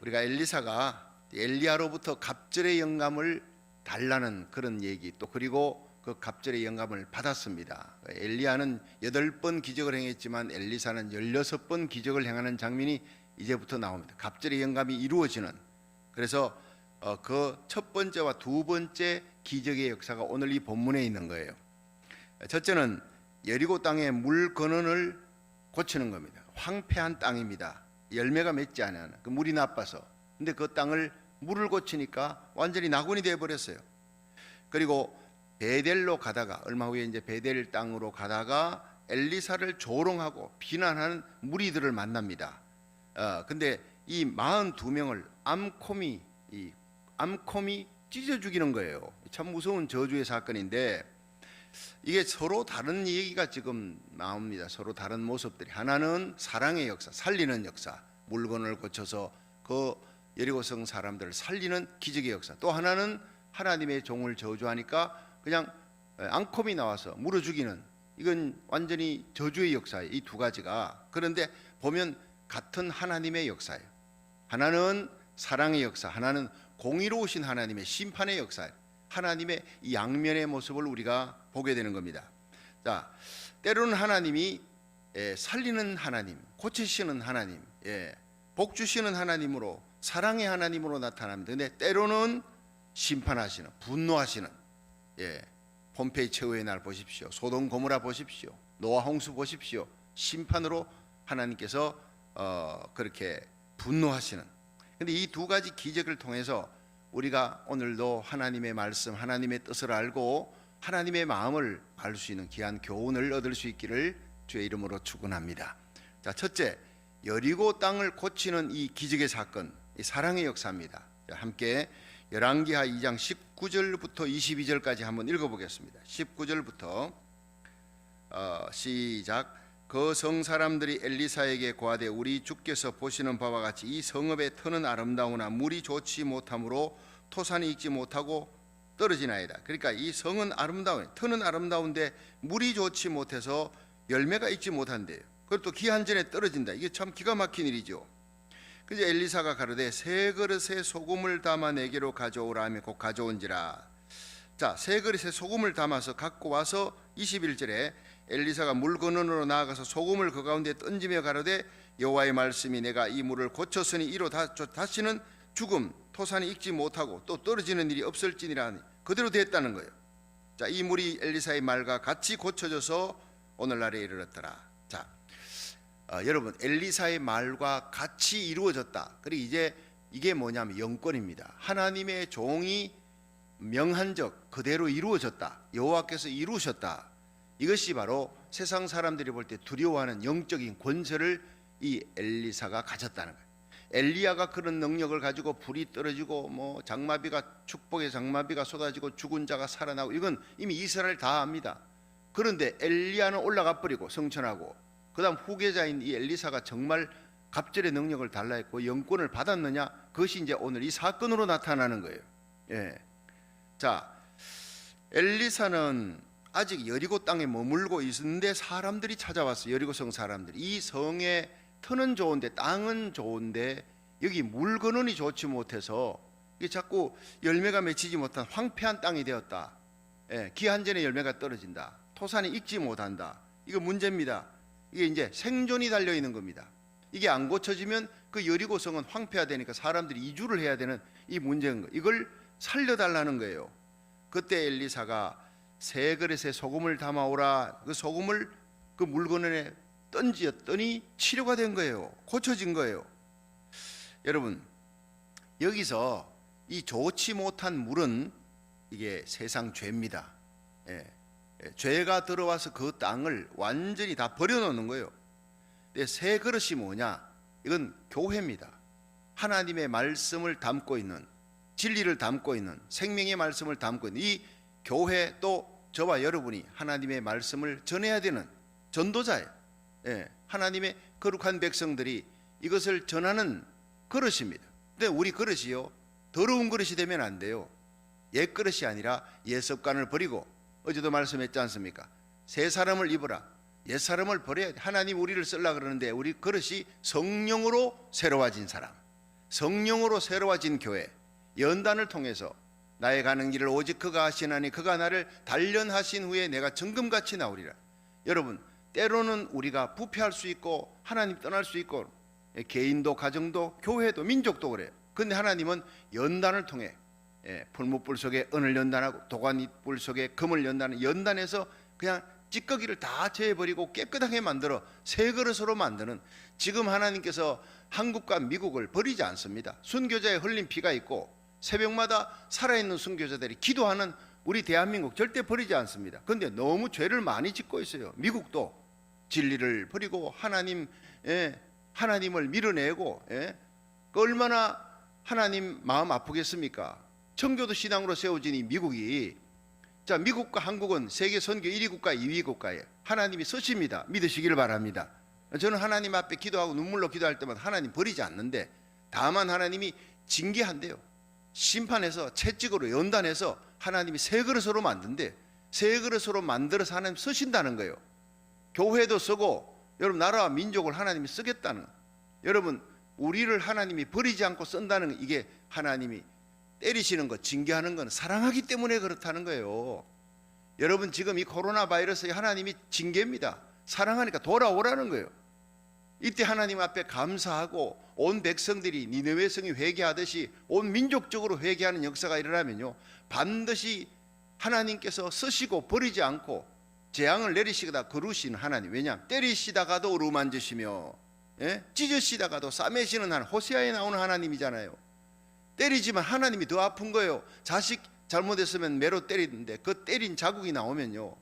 우리가 엘리사가 엘리야로부터 갑절의 영감을 달라는 그런 얘기, 또 그리고 그 갑절의 영감을 받았습니다. 엘리야는 8번 기적을 행했지만 엘리사는 16번 기적을 행하는 장면이 이제부터 나옵니다. 갑절의 영감이 이루어지는, 그래서 그 첫 번째와 두 번째 기적의 역사가 오늘 이 본문에 있는 거예요. 첫째는 여리고 땅의 물 근원을 고치는 겁니다. 황폐한 땅입니다. 열매가 맺지 않은, 그 물이 나빠서. 근데 그 땅을 물을 고치니까 완전히 낙원이 되어 버렸어요. 그리고 베델로 가다가, 얼마 후에 이제 베델 땅으로 가다가 엘리사를 조롱하고 비난하는 무리들을 만납니다. 근데 이 42명을 암콤이 찢어 죽이는 거예요. 참 무서운 저주의 사건인데, 이게 서로 다른 얘기가 지금 나옵니다. 서로 다른 모습들이. 하나는 사랑의 역사, 살리는 역사, 물건을 고쳐서 그 여리고성 사람들을 살리는 기적의 역사. 또 하나는 하나님의 종을 저주하니까 그냥 앙콤이 나와서 물어 죽이는, 이건 완전히 저주의 역사예요. 이 두 가지가. 그런데 보면 같은 하나님의 역사예요. 하나는 사랑의 역사, 하나는 공의로우신 하나님의 심판의 역사예요. 하나님의 이 양면의 모습을 우리가 보게 되는 겁니다. 자, 때로는 하나님이 살리는 하나님, 고치시는 하나님, 복 주시는 하나님으로, 사랑의 하나님으로 나타납니다. 근데 때로는 심판하시는, 분노하시는, 폼페이 최후의 날 보십시오. 소돔 고모라 보십시오. 노아 홍수 보십시오. 심판으로 하나님께서 그렇게 분노하시는. 근데 이 두 가지 기적을 통해서 우리가 오늘도 하나님의 말씀, 하나님의 뜻을 알고 하나님의 마음을 알 수 있는 귀한 교훈을 얻을 수 있기를 주의 이름으로 축원합니다. 자, 첫째, 여리고 땅을 고치는 이 기적의 사건, 이 사랑의 역사입니다. 자, 함께 열왕기하 2장 19절부터 22절까지 한번 읽어보겠습니다. 19절부터 시작. 그 성 사람들이 엘리사에게 고하되 우리 주께서 보시는 바와 같이 이 성읍의 터는 아름다우나 물이 좋지 못하므로 토산이 익지 못하고 떨어지나이다. 그러니까 이 성은 아름다워요. 터는 아름다운데 물이 좋지 못해서 열매가 익지 못한대요. 그리고 또 기한 전에 떨어진다. 이게 참 기가 막힌 일이죠. 그래서 엘리사가 가로되 세 그릇에 소금을 담아 내게로 가져오라 하며 곧 가져온지라. 자, 세 그릇에 소금을 담아서 갖고 와서 21절에 엘리사가 물 근원으로 나아가서 소금을 그 가운데 던지며 가로되 여호와의 말씀이 내가 이 물을 고쳤으니 이로 다시는 죽음, 토산이 익지 못하고 또 떨어지는 일이 없을지니라 하니 그대로 됐다는 거예요. 자, 이 물이 엘리사의 말과 같이 고쳐져서 오늘날에 이르렀더라. 자, 여러분, 엘리사의 말과 같이 이루어졌다. 그리고 이제 이게 뭐냐면 영권입니다. 하나님의 종이 명한 적 그대로 이루어졌다. 여호와께서 이루셨다. 이것이 바로 세상 사람들이 볼 때 두려워하는 영적인 권세를 이 엘리사가 가졌다는 거예요. 엘리야가 그런 능력을 가지고 불이 떨어지고 장마비가, 축복의 장마비가 쏟아지고 죽은 자가 살아나고, 이건 이미 이스라엘 다 압니다. 그런데 엘리야는 올라가 버리고 성천하고, 그 다음 후계자인 이 엘리사가 정말 갑절의 능력을 달라했고 영권을 받았느냐, 그것이 이제 오늘 이 사건으로 나타나는 거예요. 자, 엘리사는 아직 여리고 땅에 머물고 있는데 사람들이 찾아왔어요. 여리고성 사람들이. 이 성의 터는 좋은데, 땅은 좋은데 여기 물 근원이 좋지 못해서 이게 자꾸 열매가 맺히지 못한 황폐한 땅이 되었다. 기한 전에 열매가 떨어진다. 토산이 익지 못한다. 이거 문제입니다. 이게 이제 생존이 달려 있는 겁니다. 이게 안 고쳐지면 그 여리고성은 황폐화되니까 사람들이 이주를 해야 되는 이 문제인 거예요. 이걸 살려달라는 거예요. 그때 엘리사가 세 그릇에 소금을 담아오라. 그 소금을 그 물건에 던지었더니 치료가 된 거예요. 고쳐진 거예요. 여러분, 여기서 이 좋지 못한 물은 이게 세상 죄입니다. 죄가 들어와서 그 땅을 완전히 다 버려놓는 거예요. 근데 새 그릇이 뭐냐? 이건 교회입니다. 하나님의 말씀을 담고 있는, 진리를 담고 있는, 생명의 말씀을 담고 있는 이 교회, 또 저와 여러분이 하나님의 말씀을 전해야 되는 전도자예요. 하나님의 거룩한 백성들이 이것을 전하는 그릇입니다. 근데 우리 그릇이요, 더러운 그릇이 되면 안 돼요. 옛 그릇이 아니라 옛 습관을 버리고, 어제도 말씀했지 않습니까? 새 사람을 입어라. 옛 사람을 버려야 돼. 하나님 우리를 쓰려고 그러는데 우리 그릇이 성령으로 새로워진 사람, 성령으로 새로워진 교회, 연단을 통해서 나의 가는 길을 오직 그가 하시나니 그가 나를 단련하신 후에 내가 정금같이 나오리라. 여러분, 때로는 우리가 부패할 수 있고 하나님 떠날 수 있고, 개인도 가정도 교회도 민족도 그래요. 그런데 하나님은 연단을 통해 풀무불 속에 은을 연단하고 도가니불 속에 금을 연단하는, 연단해서 그냥 찌꺼기를 다 제해버리고 깨끗하게 만들어 새 그릇으로 만드는, 지금 하나님께서 한국과 미국을 버리지 않습니다. 순교자의 흘린 피가 있고 새벽마다 살아있는 순교자들이 기도하는 우리 대한민국 절대 버리지 않습니다. 그런데 너무 죄를 많이 짓고 있어요. 미국도 진리를 버리고 하나님을 밀어내고, 얼마나 하나님 마음 아프겠습니까? 청교도 신앙으로 세워진 이 미국이, 자, 미국과 한국은 세계 선교 1위 국가, 2위 국가에 하나님이 쓰십니다. 믿으시기를 바랍니다. 저는 하나님 앞에 기도하고 눈물로 기도할 때마다 하나님 버리지 않는데, 다만 하나님이 징계한대요. 심판해서 채찍으로 연단해서 하나님이 새 그릇으로 만든대. 새 그릇으로 만들어서 하나님 쓰신다는 거예요. 교회도 쓰고 여러분 나라와 민족을 하나님이 쓰겠다는 거예요. 여러분, 우리를 하나님이 버리지 않고 쓴다는 거, 이게 하나님이 때리시는 것, 징계하는 건 사랑하기 때문에 그렇다는 거예요. 여러분, 지금 이 코로나 바이러스에 하나님이 징계입니다. 사랑하니까 돌아오라는 거예요. 이때 하나님 앞에 감사하고 온 백성들이 니느웨 성이 회개하듯이 온 민족적으로 회개하는 역사가 일어나면요, 반드시 하나님께서 쓰시고 버리지 않고 재앙을 내리시다 거루시는 하나님. 왜냐? 때리시다가도 어루만지시며 찢으시다가도 싸매시는 하나님, 호세아에 나오는 하나님이잖아요. 때리지만 하나님이 더 아픈 거예요. 자식 잘못했으면 매로 때리는데 그 때린 자국이 나오면요,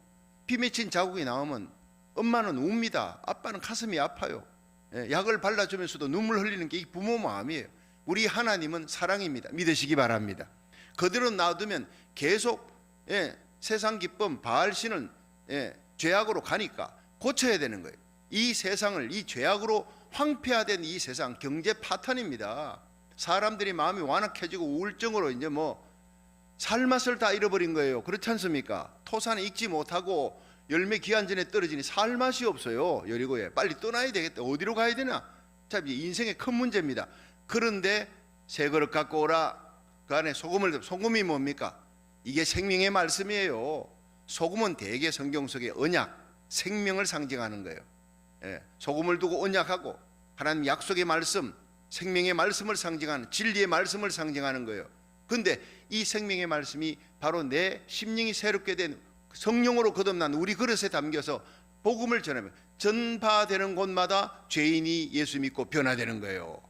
피 맺힌 자국이 나오면 엄마는 웁니다. 아빠는 가슴이 아파요. 약을 발라주면서도 눈물 흘리는 게 이 부모 마음이에요. 우리 하나님은 사랑입니다. 믿으시기 바랍니다. 그대로 놔두면 계속 세상 기쁨 바알신은 죄악으로 가니까 고쳐야 되는 거예요. 이 세상을 이 죄악으로 황폐화된 이 세상, 경제 파탄입니다. 사람들이 마음이 완악해지고 우울증으로 이제 살맛을 다 잃어버린 거예요. 그렇지 않습니까? 토산에 익지 못하고 열매 기한 전에 떨어지니 살맛이 없어요. 여리고에 빨리 떠나야 되겠다. 어디로 가야 되나? 자, 인생의 큰 문제입니다. 그런데 새 그릇 갖고 오라. 그 안에 소금을, 소금이 뭡니까? 이게 생명의 말씀이에요. 소금은 대개 성경 속의 언약, 생명을 상징하는 거예요. 소금을 두고 언약하고 하나님 약속의 말씀, 생명의 말씀을 상징하는, 진리의 말씀을 상징하는 거예요. 그런데 이 생명의 말씀이 바로 내 심령이 새롭게 된 성령으로 거듭난 우리 그릇에 담겨서 복음을 전하면 전파되는 곳마다 죄인이 예수 믿고 변화되는 거예요.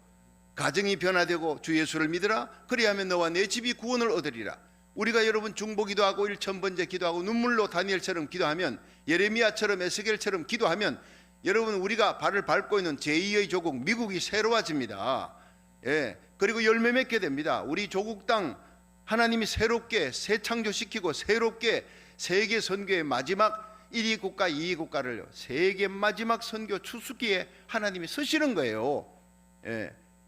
가정이 변화되고 주 예수를 믿으라. 그리하면 너와 내 집이 구원을 얻으리라. 우리가 여러분 중보기도하고 1000번째 기도하고 눈물로 다니엘처럼 기도하면, 예레미야처럼 에스겔처럼 기도하면, 여러분 우리가 발을 밟고 있는 제2의 조국 미국이 새로워집니다. 그리고 열매 맺게 됩니다. 우리 조국 땅 하나님이 새롭게 새창조시키고 새롭게 세계 선교의 마지막 1위 국가, 2위 국가를 세계 마지막 선교 추수기에 하나님이 쓰시는 거예요.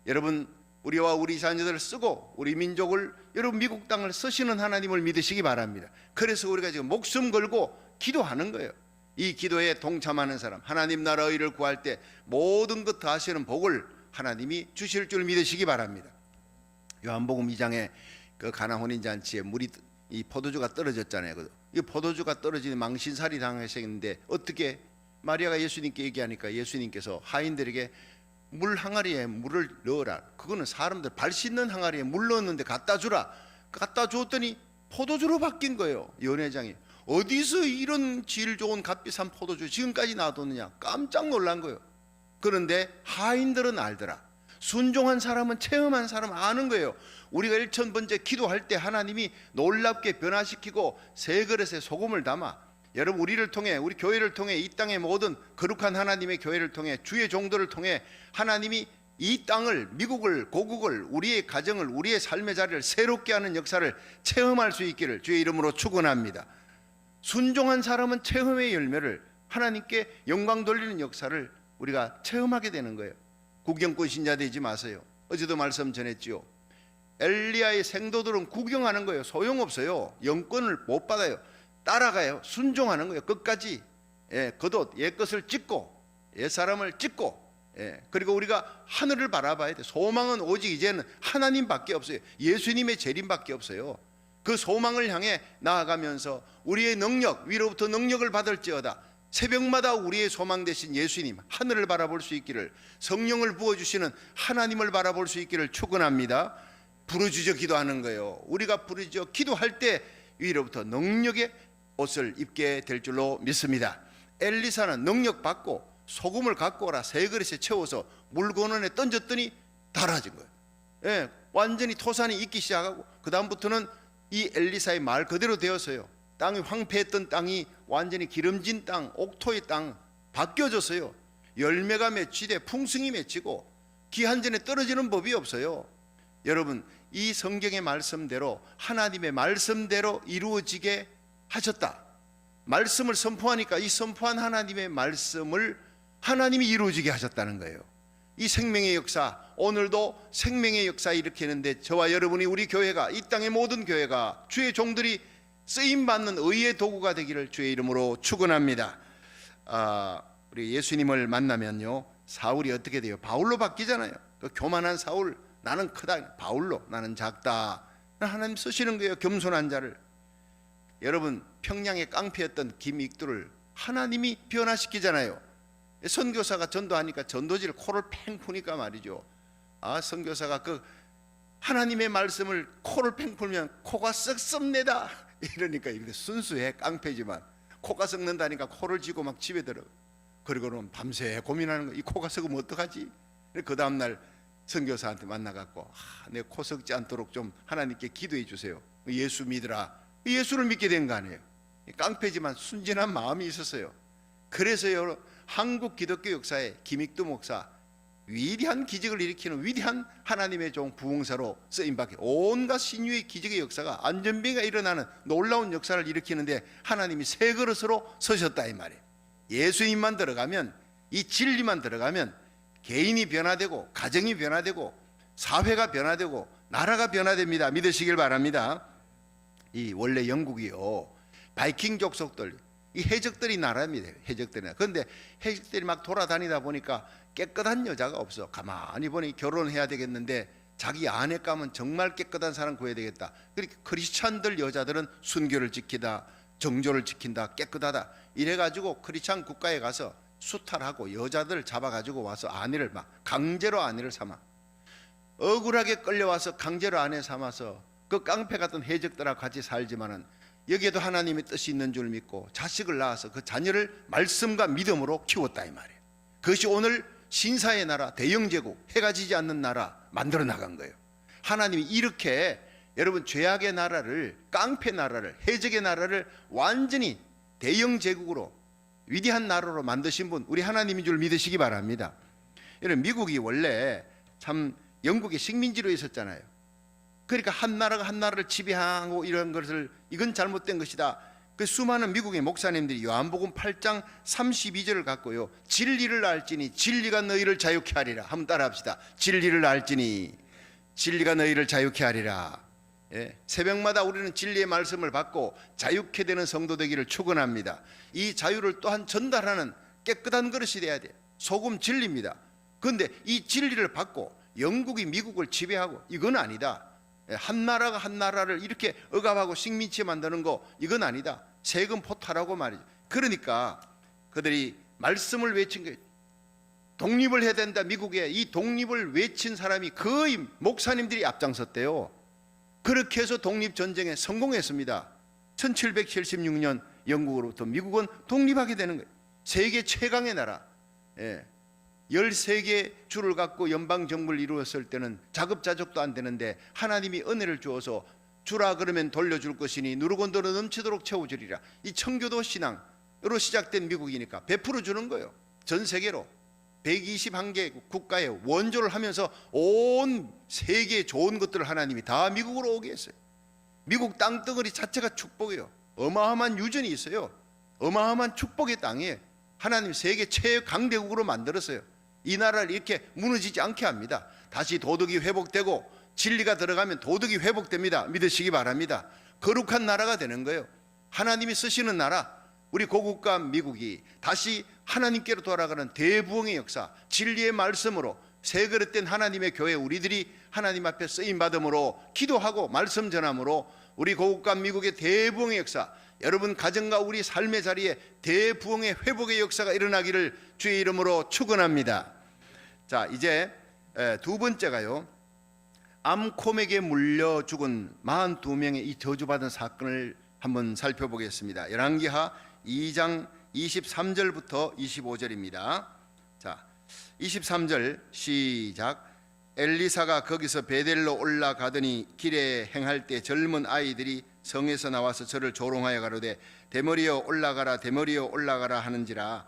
여러분, 우리와 우리 자녀들을 쓰고 우리 민족을, 여러분 미국 땅을 쓰시는 하나님을 믿으시기 바랍니다. 그래서 우리가 지금 목숨 걸고 기도하는 거예요. 이 기도에 동참하는 사람, 하나님 나라 의를 구할 때 모든 것 다 하시는 복을 하나님이 주실 줄 믿으시기 바랍니다. 요한복음 2장에 그 가나 혼인잔치에 이 포도주가 떨어졌잖아요. 이 포도주가 떨어지는 망신살이 당했는데 어떻게 마리아가 예수님께 얘기하니까 예수님께서 하인들에게 물 항아리에 물을 넣어라. 그거는 사람들 발 씻는 항아리에 물 넣었는데 갖다 주라. 갖다 줬더니 포도주로 바뀐 거예요. 연회장이 어디서 이런 질 좋은 값비싼 포도주 지금까지 놔뒀느냐, 깜짝 놀란 거예요. 그런데 하인들은 알더라. 순종한 사람은, 체험한 사람은 아는 거예요. 우리가 1000번째 기도할 때 하나님이 놀랍게 변화시키고 새 그릇에 소금을 담아, 여러분 우리를 통해, 우리 교회를 통해, 이 땅의 모든 거룩한 하나님의 교회를 통해, 주의 종들을 통해 하나님이 이 땅을, 미국을, 고국을, 우리의 가정을, 우리의 삶의 자리를 새롭게 하는 역사를 체험할 수 있기를 주의 이름으로 축원합니다. 순종한 사람은 체험의 열매를, 하나님께 영광 돌리는 역사를 우리가 체험하게 되는 거예요. 구경꾼 신자 되지 마세요. 어제도 말씀 전했지요. 엘리야의 생도들은 구경하는 거예요. 소용없어요. 영권을 못 받아요. 따라가요. 순종하는 거예요. 끝까지 겉옷 옛것을 찢고 옛사람을 찢고 그리고 우리가 하늘을 바라봐야 돼. 소망은 오직 이제는 하나님밖에 없어요. 예수님의 재림밖에 없어요. 그 소망을 향해 나아가면서 우리의 능력, 위로부터 능력을 받을지어다. 새벽마다 우리의 소망 되신 예수님, 하늘을 바라볼 수 있기를, 성령을 부어주시는 하나님을 바라볼 수 있기를 축원합니다. 부르짖어 기도하는 거예요. 우리가 부르짖어 기도할 때 위로부터 능력의 옷을 입게 될 줄로 믿습니다. 엘리사는 능력 받고 소금을 갖고 오라 세 그릇에 채워서 물건원에 던졌더니 달아진 거예요. 완전히 토산이 익기 시작하고 그 다음부터는 이 엘리사의 말 그대로 되었어요. 땅이 황폐했던 땅이 완전히 기름진 땅, 옥토의 땅 바뀌어졌어요. 열매가 맺히되 풍성이 맺히고 기한전에 떨어지는 법이 없어요. 여러분, 이 성경의 말씀대로 하나님의 말씀대로 이루어지게 하셨다. 말씀을 선포하니까 이 선포한 하나님의 말씀을 하나님이 이루어지게 하셨다는 거예요. 이 생명의 역사, 오늘도 생명의 역사 일으키는데 저와 여러분이, 우리 교회가, 이 땅의 모든 교회가 주의 종들이 쓰임받는 의의 도구가 되기를 주의 이름으로 축원합니다. 우리 예수님을 만나면요, 사울이 어떻게 돼요? 바울로 바뀌잖아요. 그 교만한 사울, 나는 크다, 바울로 나는 작다. 하나님 쓰시는 거예요, 겸손한 자를. 여러분, 평양의 깡패였던 김익두를 하나님이 변화시키잖아요. 선교사가 전도하니까 전도지를 코를 팽 푸니까 말이죠. 선교사가 그 하나님의 말씀을 코를 팽 풀면 코가 썩습니다 이러니까, 이렇게 순수해, 깡패지만 코가 썩는다니까 코를 쥐고 막 집에 들어. 그리고는 밤새 고민하는 거, 이 코가 썩으면 어떡하지? 그 다음날 선교사한테 만나갖고, 내 코 썩지 않도록 좀 하나님께 기도해 주세요. 예수 믿으라. 예수를 믿게 된 거 아니에요. 깡패지만 순진한 마음이 있었어요. 그래서요, 한국 기독교 역사에 김익두 목사, 위대한 기적을 일으키는 위대한 하나님의 종 부흥사로 쓰임받게, 온갖 신유의 기적의 역사가, 안전병이 일어나는 놀라운 역사를 일으키는데 하나님이 새 그릇으로 서셨다 이 말이에요. 예수님만 들어가면, 이 진리만 들어가면 개인이 변화되고 가정이 변화되고 사회가 변화되고 나라가 변화됩니다. 믿으시길 바랍니다. 이 원래 영국이요, 바이킹 족속들, 이 해적들이 나라입니다. 해적들이. 그런데 해적들이 막 돌아다니다 보니까 깨끗한 여자가 없어. 가만히 보니 결혼해야 되겠는데 자기 아내감은 정말 깨끗한 사람 구해야 되겠다. 그러니까 크리스찬들 여자들은 순교를 지키다, 정조를 지킨다, 깨끗하다, 이래가지고 크리스찬 국가에 가서 수탈하고 여자들 잡아가지고 와서 아내를 막 강제로 아내를 삼아, 억울하게 끌려와서 강제로 아내 삼아서 그 깡패 같은 해적들하고 같이 살지만은 여기에도 하나님의 뜻이 있는 줄 믿고 자식을 낳아서 그 자녀를 말씀과 믿음으로 키웠다 이 말이에요. 그것이 오늘 신사의 나라, 대영제국, 해가 지지 않는 나라 만들어 나간 거예요. 하나님이 이렇게 여러분 죄악의 나라를, 깡패 나라를, 해적의 나라를 완전히 대영제국으로, 위대한 나라로 만드신 분, 우리 하나님인 줄 믿으시기 바랍니다. 여러분, 미국이 원래 참 영국의 식민지로 있었잖아요. 그러니까 한 나라가 한 나라를 지배하고 이런 것을, 이건 잘못된 것이다. 그 수많은 미국의 목사님들이 요한복음 8장 32절을 갖고요, 진리를 알지니 진리가 너희를 자유케 하리라. 한번 따라합시다. 진리를 알지니 진리가 너희를 자유케 하리라. 새벽마다 우리는 진리의 말씀을 받고 자유케 되는 성도 되기를 축원합니다. 이 자유를 또한 전달하는 깨끗한 그릇이 돼야 돼요. 소금 진리입니다. 그런데 이 진리를 받고 영국이 미국을 지배하고, 이건 아니다. 한 나라가 한 나라를 이렇게 억압하고 식민지 만드는 거, 이건 아니다. 세금 포탈하고 말이죠. 그러니까 그들이 말씀을 외친 거예요. 독립을 해야 된다. 미국에 이 독립을 외친 사람이 거의 목사님들이 앞장섰대요. 그렇게 해서 독립전쟁에 성공했습니다. 1776년 영국으로부터 미국은 독립하게 되는 거예요. 세계 최강의 나라. 13개 주를 갖고 연방정부를 이루었을 때는 자급자족도 안 되는데 하나님이 은혜를 주어서 주라 그러면 돌려줄 것이니 누르고 들어 넘치도록 채워주리라. 이 청교도 신앙으로 시작된 미국이니까 베풀어 주는 거예요. 전 세계로 121개 국가에 원조를 하면서 온 세계의 좋은 것들을 하나님이 다 미국으로 오게 했어요. 미국 땅덩어리 자체가 축복이에요. 어마어마한 유전이 있어요. 어마어마한 축복의 땅이에요. 하나님 세계 최강대국으로 만들었어요. 이 나라를 이렇게 무너지지 않게 합니다. 다시 도덕이 회복되고 진리가 들어가면 도덕이 회복됩니다. 믿으시기 바랍니다. 거룩한 나라가 되는 거예요. 하나님이 쓰시는 나라, 우리 고국과 미국이 다시 하나님께로 돌아가는 대부흥의 역사, 진리의 말씀으로 새 그릇된 하나님의 교회 우리들이 하나님 앞에 쓰임 받음으로 기도하고 말씀 전함으로 우리 고국과 미국의 대부흥의 역사, 여러분 가정과 우리 삶의 자리에 대부흥의 회복의 역사가 일어나기를 주의 이름으로 축원합니다. 자, 이제 두 번째가요, 암콤에게 물려 죽은 42명의 이 저주받은 사건을 한번 살펴보겠습니다. 열왕기하 2장 23절부터 25절입니다. 자, 23절 시작. 엘리사가 거기서 베델로 올라가더니 길에 행할 때 젊은 아이들이 성에서 나와서 저를 조롱하여 가로되 대머리여 올라가라 대머리여 올라가라 하는지라.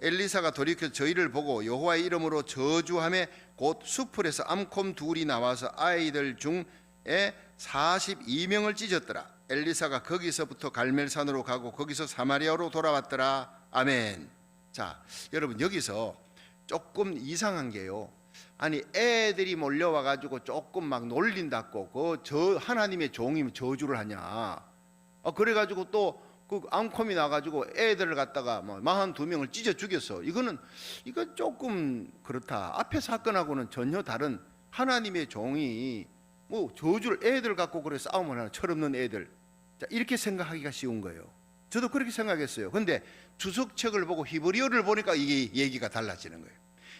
엘리사가 돌이켜 저희를 보고 여호와의 이름으로 저주하며 곧 수풀에서 암콤 둘이 나와서 아이들 중에 42명을 찢었더라. 엘리사가 거기서부터 갈멜산으로 가고 거기서 사마리아로 돌아왔더라. 아멘. 자, 여러분 여기서 조금 이상한 게요, 아니 애들이 몰려와 가지고 조금 막 놀린다고 저 하나님의 종이 저주를 하냐, 그래 가지고 또 그 암콤이 나가지고 애들을 갖다가 뭐 42명을 찢어 죽였어. 이건 조금 그렇다. 앞에 사건하고는 전혀 다른, 하나님의 종이 뭐 저주를 애들 갖고 그래 싸움을 하나, 철없는 애들. 자, 이렇게 생각하기가 쉬운 거예요. 저도 그렇게 생각했어요. 근데 주석책을 보고 히브리어를 보니까 이게 얘기가 달라지는 거예요.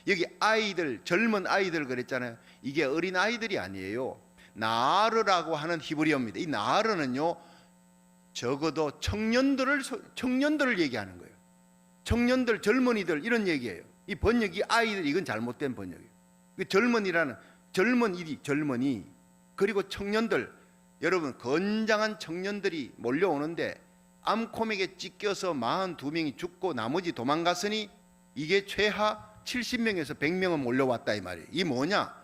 여기 아이들, 젊은 아이들 그랬잖아요. 이게 어린 아이들이 아니에요. 나르라고 하는 히브리어입니다. 이 나르는요, 적어도 청년들을 얘기하는 거예요. 청년들, 젊은이들 이런 얘기예요. 이 번역이 아이들, 이건 잘못된 번역이에요. 젊은이라는 젊은이 그리고 청년들, 여러분 건장한 청년들이 몰려오는데 암콤에게 찢겨서 42명이 죽고 나머지 도망갔으니 이게 최하 70명에서 100명은 몰려왔다 이 말이에요. 이 뭐냐?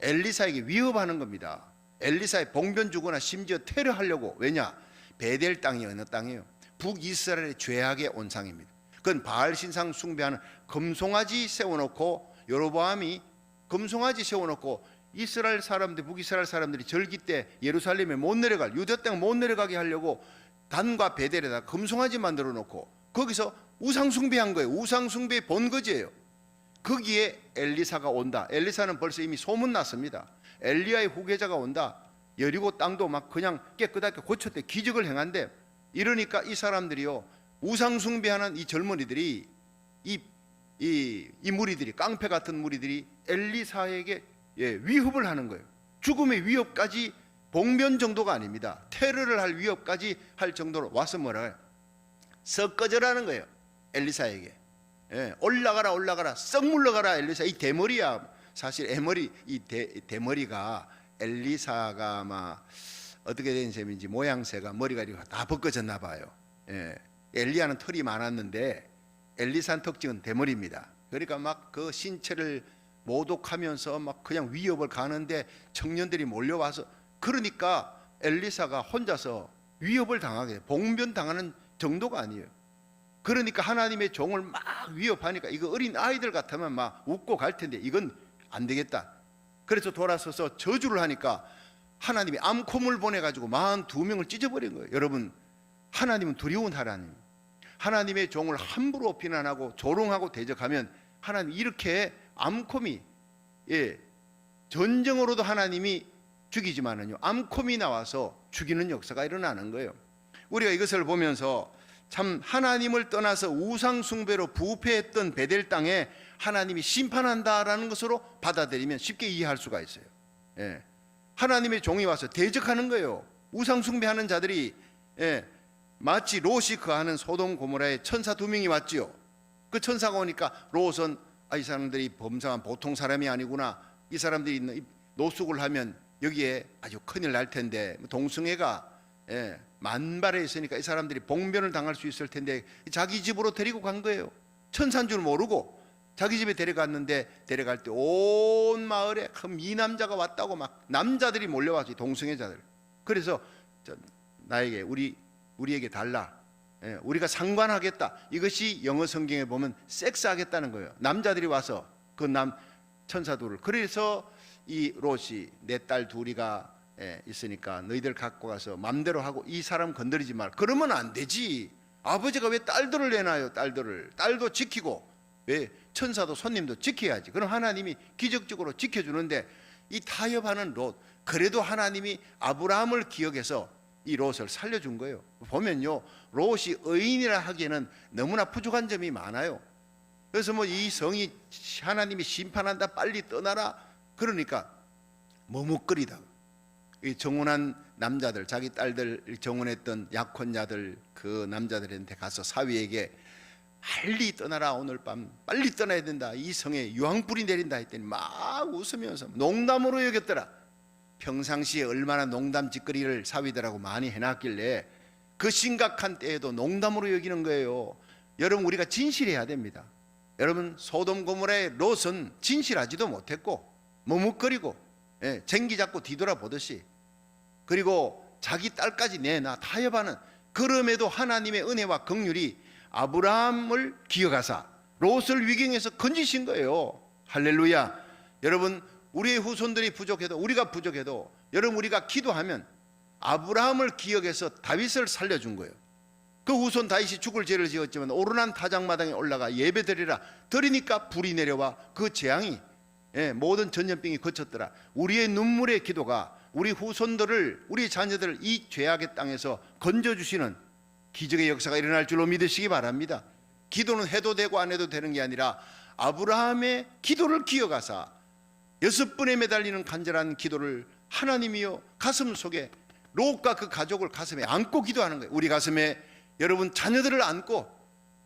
엘리사에게 위협하는 겁니다. 엘리사의 봉변 주거나 심지어 테러하려고. 왜냐? 베델 땅이 어느 땅이에요? 북이스라엘의 죄악의 온상입니다. 그건 바알 신상 숭배하는 금송아지 세워놓고, 여로보암이 금송아지 세워놓고 이스라엘 사람들, 북이스라엘 사람들이 절기 때 예루살렘에 못 내려갈, 유대 땅 못 내려가게 하려고 단과 베델에다 금송아지 만들어 놓고 거기서 우상 숭배한 거예요. 우상 숭배의 본거지예요. 거기에 엘리사가 온다. 엘리사는 벌써 이미 소문났습니다. 엘리야의 후계자가 온다. 여리고 땅도 막 그냥 깨끗하게 고쳤대. 기적을 행한대. 이러니까 이 사람들이요, 우상 숭배하는 이 젊은이들이, 이 무리들이, 깡패 같은 무리들이 엘리사에게 위협을 하는 거예요. 죽음의 위협까지, 봉변 정도가 아닙니다. 테러를 할 위협까지 할 정도로 와서 뭐라 해요? 썩 꺼져라는 거예요. 엘리사에게. 올라가라 썩 물러가라 엘리사. 이 대머리야. 사실 이 대머리가 엘리사가 아마 어떻게 된 셈인지 모양새가 머리가 다 벗겨졌나 봐요. 엘리야는 털이 많았는데 엘리사의 특징은 대머리입니다. 그러니까 막 그 신체를 모독하면서 막 그냥 위협을 가는데 청년들이 몰려와서, 그러니까 엘리사가 혼자서 위협을 당하게, 봉변 당하는 정도가 아니에요. 그러니까 하나님의 종을 막 위협하니까 이거 어린 아이들 같으면 막 웃고 갈 텐데 이건 안 되겠다. 그래서 돌아서서 저주를 하니까 하나님이 암콤을 보내가지고 42명을 찢어버린 거예요. 여러분, 하나님은 두려운 하나님. 하나님의 종을 함부로 비난하고 조롱하고 대적하면 하나님 이렇게 암콤이, 전쟁으로도 하나님이 죽이지만은요, 암콤이 나와서 죽이는 역사가 일어나는 거예요. 우리가 이것을 보면서 참 하나님을 떠나서 우상 숭배로 부패했던 베델 땅에 하나님이 심판한다라는 것으로 받아들이면 쉽게 이해할 수가 있어요. 하나님의 종이 와서 대적하는 거예요. 우상 숭배하는 자들이, 마치 롯이 거하는 소돔 고모라에 천사 2명이 왔지요. 그 천사가 오니까 롯은 이 사람들이 범상한 보통 사람이 아니구나. 이 사람들이 노숙을 하면 여기에 아주 큰일 날 텐데, 동성애가 만발해 있으니까 이 사람들이 봉변을 당할 수 있을 텐데 자기 집으로 데리고 간 거예요. 천사인 줄 모르고 자기 집에 데려갔는데, 데려갈 때 온 마을에 큰 미남자가 왔다고 막 남자들이 몰려와서, 동성애자들. 그래서 나에게 우리에게 달라. 우리가 상관하겠다. 이것이 영어 성경에 보면 섹스하겠다는 거예요. 남자들이 와서 그 천사들을. 그래서 이 롯이 내 딸 둘이가 있으니까 너희들 갖고 가서 맘대로 하고 이 사람 건드리지 말. 그러면 안 되지. 아버지가 왜 딸들을 내놔요? 딸도 지키고, 왜 천사도 손님도 지켜야지. 그럼 하나님이 기적적으로 지켜주는데, 이 타협하는 롯, 그래도 하나님이 아브라함을 기억해서 이 롯을 살려준 거예요. 보면요, 롯이 의인이라 하기에는 너무나 부족한 점이 많아요. 그래서 뭐 이 성이 하나님이 심판한다, 빨리 떠나라, 그러니까 머뭇거리다. 이 정혼한 남자들, 자기 딸들 정혼했던 약혼자들, 그 남자들한테 가서 사위에게 빨리 떠나라, 오늘 밤 빨리 떠나야 된다, 이 성에 유황불이 내린다 했더니 막 웃으면서 농담으로 여겼더라. 평상시에 얼마나 농담 짓거리를 사위들하고 많이 해놨길래 그 심각한 때에도 농담으로 여기는 거예요. 여러분, 우리가 진실해야 됩니다. 여러분, 소돔 고모라의 롯은 진실하지도 못했고 머뭇거리고, 쟁기 잡고 뒤돌아보듯이, 그리고 자기 딸까지 내놔 타협하는, 그럼에도 하나님의 은혜와 긍휼이 아브라함을 기억하사 롯을 위경에서 건지신 거예요. 할렐루야. 여러분, 우리의 후손들이 부족해도, 우리가 부족해도, 여러분, 우리가 기도하면 아브라함을 기억해서 다윗을 살려준 거예요. 그 후손 다윗이 죽을 죄를 지었지만 오르난 타작마당에 올라가 예배드리라, 드리니까 불이 내려와 그 재앙이, 모든 전염병이 거쳤더라. 우리의 눈물의 기도가 우리 후손들을, 우리 자녀들을 이 죄악의 땅에서 건져주시는 기적의 역사가 일어날 줄로 믿으시기 바랍니다. 기도는 해도 되고 안 해도 되는 게 아니라 아브라함의 기도를 기억하사 6번에 매달리는 간절한 기도를 하나님이여 가슴 속에, 롯과 그 가족을 가슴에 안고 기도하는 거예요. 우리 가슴에 여러분 자녀들을 안고,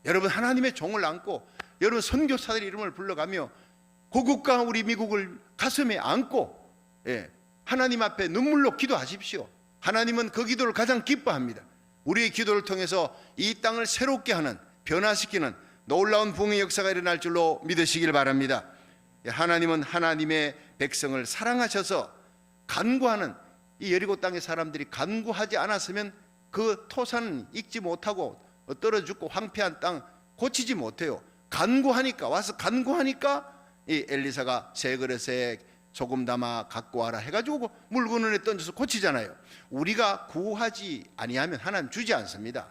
여러분 하나님의 종을 안고, 여러분 선교사들 이름을 불러가며 고국과 우리 미국을 가슴에 안고, 하나님 앞에 눈물로 기도하십시오. 하나님은 그 기도를 가장 기뻐합니다. 우리의 기도를 통해서 이 땅을 새롭게 하는, 변화시키는 놀라운 부흥의 역사가 일어날 줄로 믿으시길 바랍니다. 하나님은 하나님의 백성을 사랑하셔서 간구하는, 이 여리고 땅의 사람들이 간구하지 않았으면 그 토산은 익지 못하고 떨어 죽고 황폐한 땅 고치지 못해요. 간구하니까, 와서 간구하니까 이 엘리사가 새 그릇에 소금 담아 갖고 와라 해가지고 물건을 던져서 고치잖아요. 우리가 구하지 아니하면 하나님 주지 않습니다.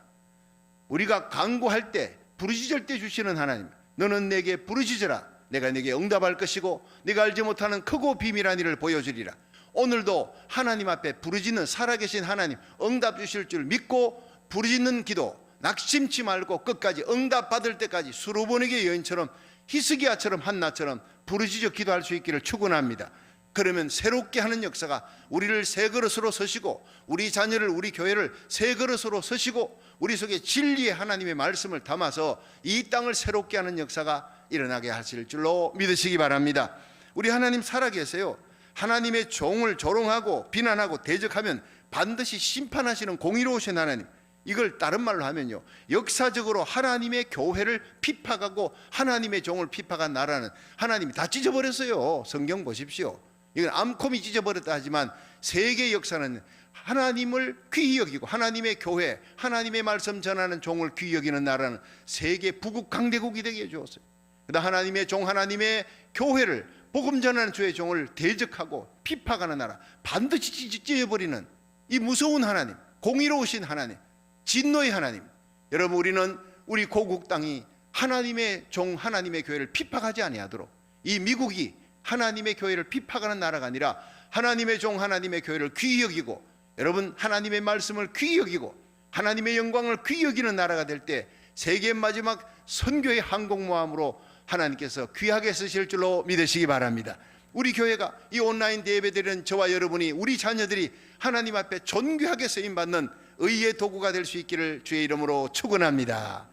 우리가 간구할 때, 부르짖을 때 주시는 하나님, 너는 내게 부르짖으라, 내가 내게 응답할 것이고 네가 알지 못하는 크고 비밀한 일을 보여주리라. 오늘도 하나님 앞에 부르짖는 살아계신 하나님, 응답 주실 줄 믿고 부르짖는 기도, 낙심치 말고 끝까지 응답 받을 때까지 수로보니게 여인처럼, 히스기야처럼, 한나처럼 부르짖어 기도할 수 있기를 축원합니다. 그러면 새롭게 하는 역사가, 우리를 새 그릇으로 서시고, 우리 자녀를, 우리 교회를 새 그릇으로 서시고, 우리 속에 진리의 하나님의 말씀을 담아서 이 땅을 새롭게 하는 역사가 일어나게 하실 줄로 믿으시기 바랍니다. 우리 하나님 살아계세요. 하나님의 종을 조롱하고 비난하고 대적하면 반드시 심판하시는 공의로우신 하나님, 이걸 다른 말로 하면요, 역사적으로 하나님의 교회를 핍박하고 하나님의 종을 핍박한 나라는 하나님이 다 찢어버렸어요. 성경 보십시오. 이건 암콤이 찢어버렸다 하지만 세계 역사는 하나님을 귀히 여기고, 하나님의 교회, 하나님의 말씀 전하는 종을 귀히 여기는 나라는 세계 부국 강대국이 되게 해주었어요. 그다음 하나님의 종, 하나님의 교회를, 복음 전하는 주의 종을 대적하고 핍박하는 나라, 반드시 찢어버리는 이 무서운 하나님, 공의로우신 하나님, 진노의 하나님. 여러분, 우리는 우리 고국 땅이 하나님의 종, 하나님의 교회를 핍박하지 아니하도록, 이 미국이 하나님의 교회를 핍박하는 나라가 아니라 하나님의 종, 하나님의 교회를 귀히 여기고, 여러분 하나님의 말씀을 귀히 여기고 하나님의 영광을 귀히 여기는 나라가 될 때 세계 마지막 선교의 항공모함으로 하나님께서 귀하게 쓰실 줄로 믿으시기 바랍니다. 우리 교회가, 이 온라인 예배드리는 저와 여러분이, 우리 자녀들이 하나님 앞에 존귀하게 쓰임받는 의의 도구가 될 수 있기를 주의 이름으로 축원합니다.